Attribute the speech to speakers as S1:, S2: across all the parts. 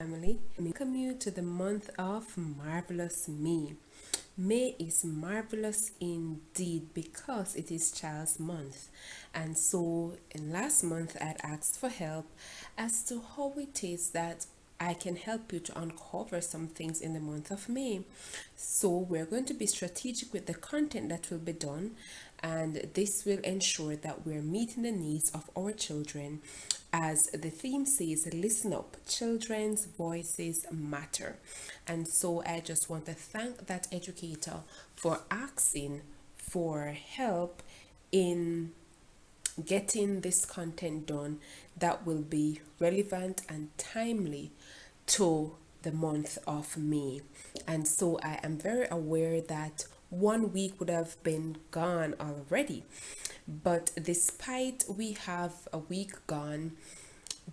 S1: family. Welcome you to the month of Marvelous Me. May is marvelous indeed because it is Child's Month. And so, in last month, I'd asked for help as to how it is that I can help you to uncover some things in the month of May. So, we're going to be strategic with the content that will be done, and this will ensure that we're meeting the needs of our children. As the theme says, listen up, children's voices matter. And so I just want to thank that educator for asking for help in getting this content done that will be relevant and timely to the month of May. And so I am very aware that 1 week would have been gone already. But despite we have a week gone,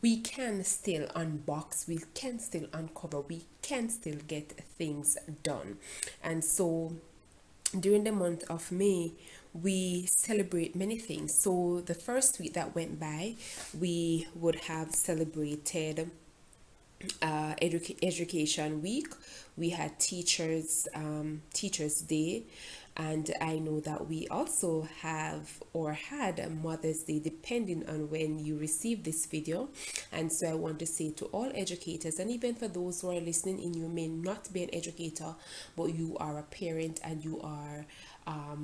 S1: we can still unbox, we can still uncover, we can still get things done. And so during the month of May, we celebrate many things. So the first week that went by, we would have celebrated education week. We had teachers day, and I know that we also have or had a Mother's Day depending on when you receive this video. And so I want to say to all educators, and even for those who are listening in, you may not be an educator, but you are a parent and you are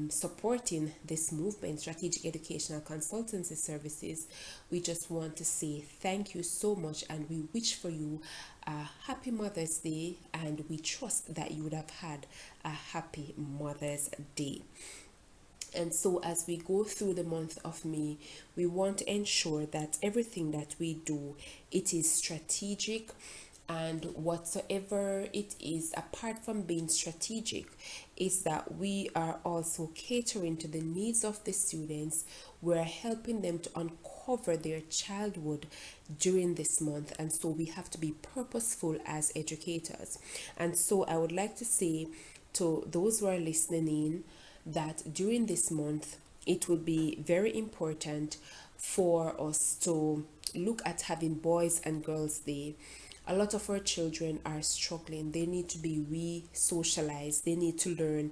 S1: supporting this movement, strategic educational consultancy services. We just want to say thank you so much, and we wish for you a happy Mother's Day, and we trust that you would have had a happy Mother's Day. And so as we go through the month of May, we want to ensure that everything that we do, it is strategic, and whatsoever it is, apart from being strategic, is that we are also catering to the needs of the students. We're helping them to uncover their childhood during this month, and so we have to be purposeful as educators. And so I would like to say to those who are listening in that during this month, it would be very important for us to look at having Boys and Girls Day. A lot of our children are struggling. They need to be re-socialized. They need to learn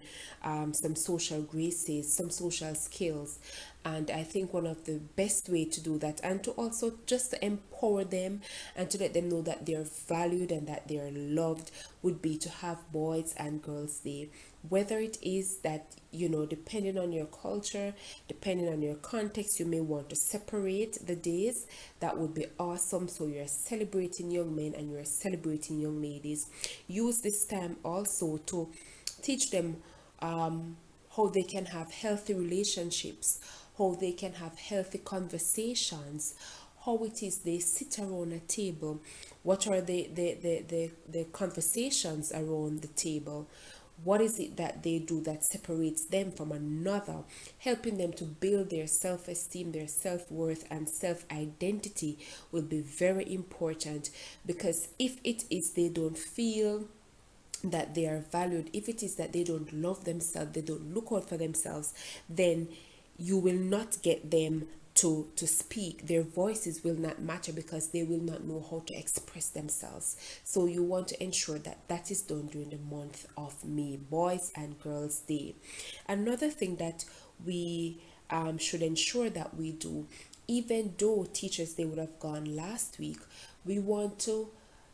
S1: some social graces, some social skills. And I think one of the best way to do that, and to also just to empower them and to let them know that they're valued and that they're loved, would be to have Boys and Girls Day. Whether it is that, depending on your culture, depending on your context, you may want to separate the days. That would be awesome. So you're celebrating young men and you're celebrating young ladies. Use this time also to teach them how they can have healthy relationships, how they can have healthy conversations, how it is they sit around a table, what are the conversations around the table, what is it that they do that separates them from another, helping them to build their self-esteem, their self-worth, and self-identity will be very important. Because if it is they don't feel that they are valued, if it is that they don't love themselves, they don't look out for themselves, then you will not get them to speak. Their voices will not matter because they will not know how to express themselves. So you want to ensure that that is done during the month of May, Boys and Girls Day. Another thing that we should ensure that we do, even though Teachers Day would have gone last week, we want to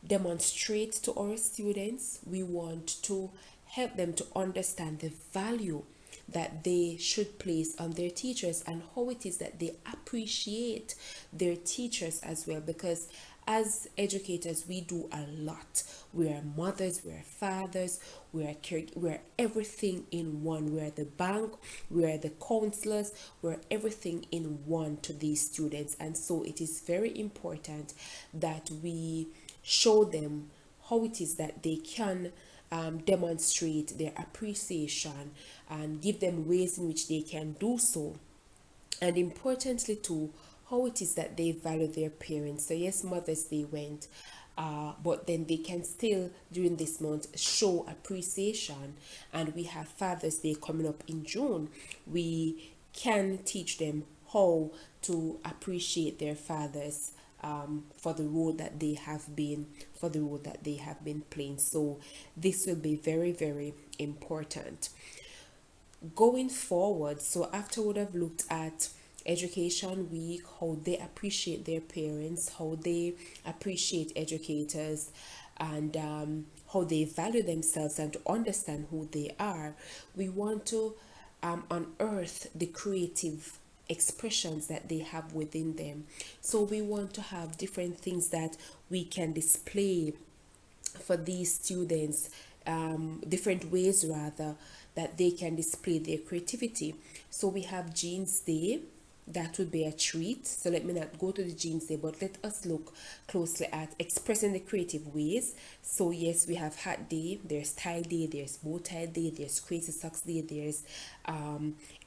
S1: demonstrate to our students, we want to help them to understand the value that they should place on their teachers and how it is that they appreciate their teachers as well. Because as educators, we do a lot. We are mothers, we are fathers, we are everything in one. We are the bank, we are the counselors, we are everything in one to these students. And so it is very important that we show them how it is that they can demonstrate their appreciation and give them ways in which they can do so. And importantly too, how it is that they value their parents. So yes, Mother's Day went, but then they can still during this month show appreciation. And we have Father's Day coming up in June. We can teach them how to appreciate their fathers for the role that they have been playing. So this will be very, very important going forward. So after would have looked at education week, how they appreciate their parents, how they appreciate educators, and how they value themselves and to understand who they are, we want to unearth the creative expressions that they have within them. So we want to have different things that we can display for these students, different ways rather that they can display their creativity. So we have Jeans Day. That would be a treat. So let me not go to the Jeans Day, but let us look closely at expressing the creative ways. So yes, we have Hat Day, there's Tie Day, there's Bow Tie Day, there's Crazy Socks Day, there's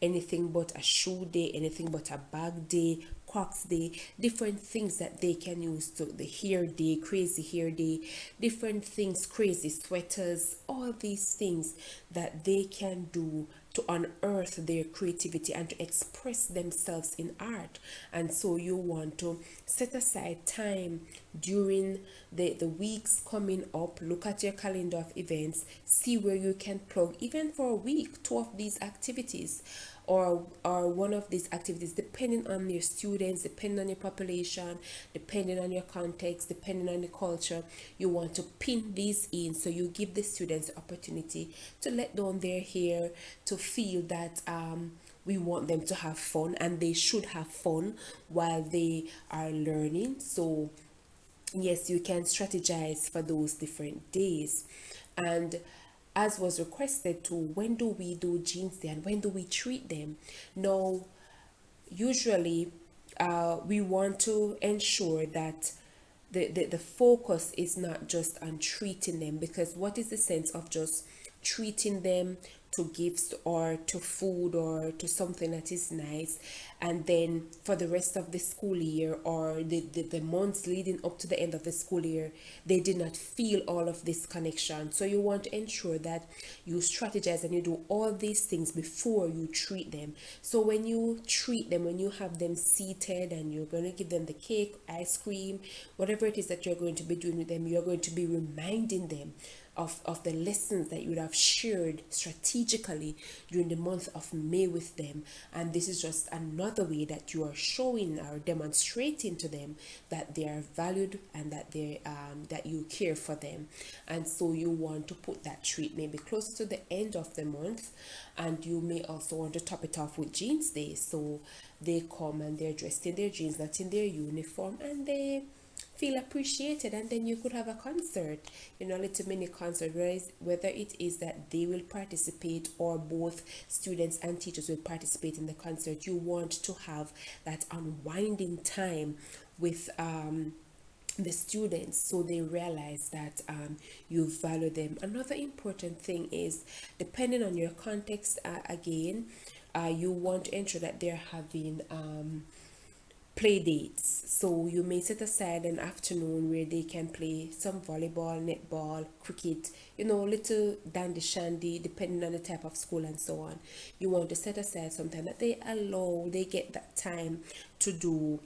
S1: anything but a shoe day, anything but a bag day, Crocs Day, different things that they can use. To the hair day, crazy hair day, different things, crazy sweaters, all these things that they can do to unearth their creativity and to express themselves in art. And so you want to set aside time during the weeks coming up, look at your calendar of events, see where you can plug even for a week 2 of these activities, or one of these activities, depending on your students, depending on your population, depending on your context, depending on the culture. You want to pin these in, so you give the students the opportunity to let down their hair, to feel that we want them to have fun, and they should have fun while they are learning. So yes, you can strategize for those different days. And as was requested to, when do we do Jeans Day and when do we treat them? Now, usually we want to ensure that the focus is not just on treating them, because what is the sense of just treating them to gifts or to food or to something that is nice, and then for the rest of the school year or the months leading up to the end of the school year, they did not feel all of this connection. So you want to ensure that you strategize and you do all these things before you treat them. So when you treat them, when you have them seated and you're going to give them the cake, ice cream, whatever it is that you're going to be doing with them, you're going to be reminding them of the lessons that you would have shared strategically during the month of May with them. And this is just another way that you are showing or demonstrating to them that they are valued and that they that you care for them. And so you want to put that treat maybe closer to the end of the month, and you may also want to top it off with Jeans Day. So they come and they're dressed in their jeans, not in their uniform, and they feel appreciated. And then you could have a concert, a little mini concert, whether it is that they will participate or both students and teachers will participate in the concert. You want to have that unwinding time with the students, so they realize that you value them. Another important thing is, depending on your context, again, you want to ensure that they're having play dates. So you may set aside an afternoon where they can play some volleyball, netball, cricket, little dandy shandy, depending on the type of school and so on. You want to set aside some time that they get that time to do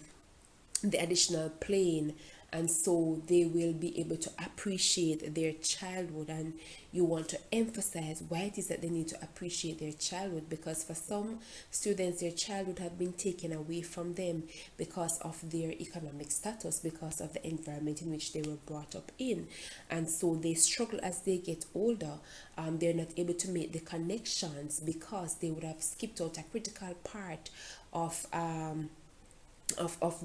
S1: the additional playing, and so they will be able to appreciate their childhood. And you want to emphasize why it is that they need to appreciate their childhood, because for some students their childhood have been taken away from them because of their economic status, because of the environment in which they were brought up in, and so they struggle as they get older. They're not able to make the connections because they would have skipped out a critical part of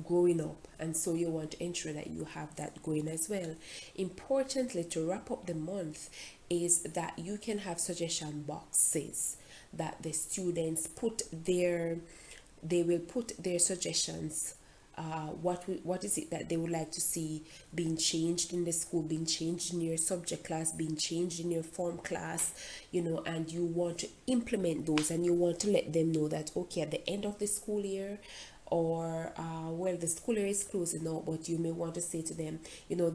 S1: growing up. And so you want to ensure that you have that going as well. Importantly, to wrap up the month, is that you can have suggestion boxes that the students they will put their suggestions. What is it that they would like to see being changed in the school, being changed in your subject class, being changed in your form class, and you want to implement those, and you want to let them know that, okay, at the end of the school year, or well, the school year is closing now, but you may want to say to them,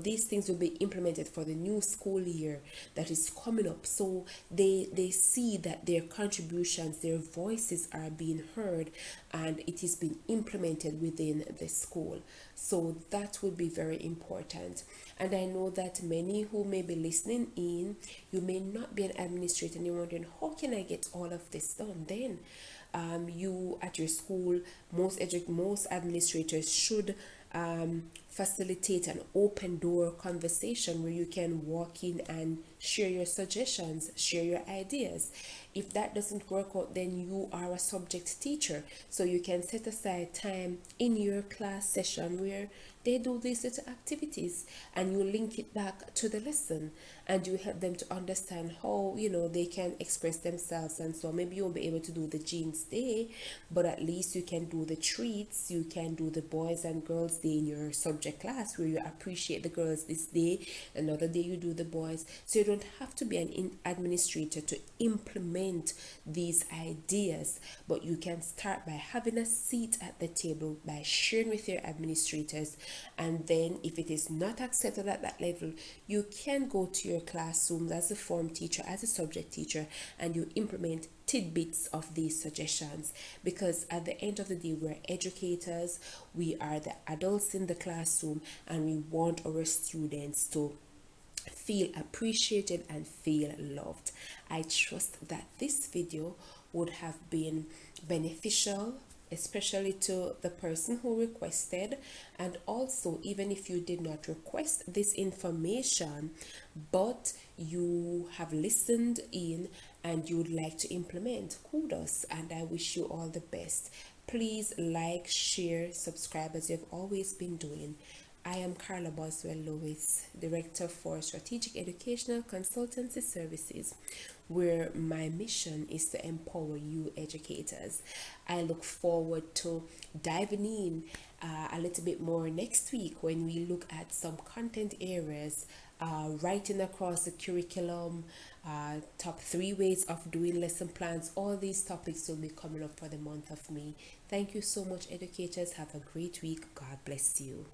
S1: these things will be implemented for the new school year that is coming up, so they see that their contributions, their voices are being heard, and it is being implemented within the school. So that would be very important. And I know that many who may be listening in, you may not be an administrator and you're wondering, how can I get all of this done? Then you at your school, most administrators should facilitate an open door conversation where you can walk in and share your suggestions, share your ideas. If that doesn't work out, then you are a subject teacher, so you can set aside time in your class session where they do these little activities, and you link it back to the lesson, and you help them to understand how they can express themselves. And so maybe you won't be able to do the jeans day, but at least you can do the treats, you can do the boys and girls day in your subject class where you appreciate the girls this day, another day you do the boys. So you don't have to be an administrator to implement these ideas, but you can start by having a seat at the table, by sharing with your administrators, and then if it is not accepted at that level, you can go to your classroom as a form teacher, as a subject teacher, and you implement tidbits of these suggestions. Because at the end of the day, we're educators, we are the adults in the classroom, and we want our students to feel appreciated and feel loved. I trust that this video would have been beneficial, especially to the person who requested, and also even if you did not request this information but you have listened in and you would like to implement, kudos, and I wish you all the best. Please like, share, subscribe as you've always been doing. I am Carla Boswell-Lewis, Director for Strategic Educational Consultancy Services, where my mission is to empower you educators. I look forward to diving in a little bit more next week when we look at some content areas, writing across the curriculum, top 3 ways of doing lesson plans. All these topics will be coming up for the month of May. Thank you so much, educators. Have a great week. God bless you.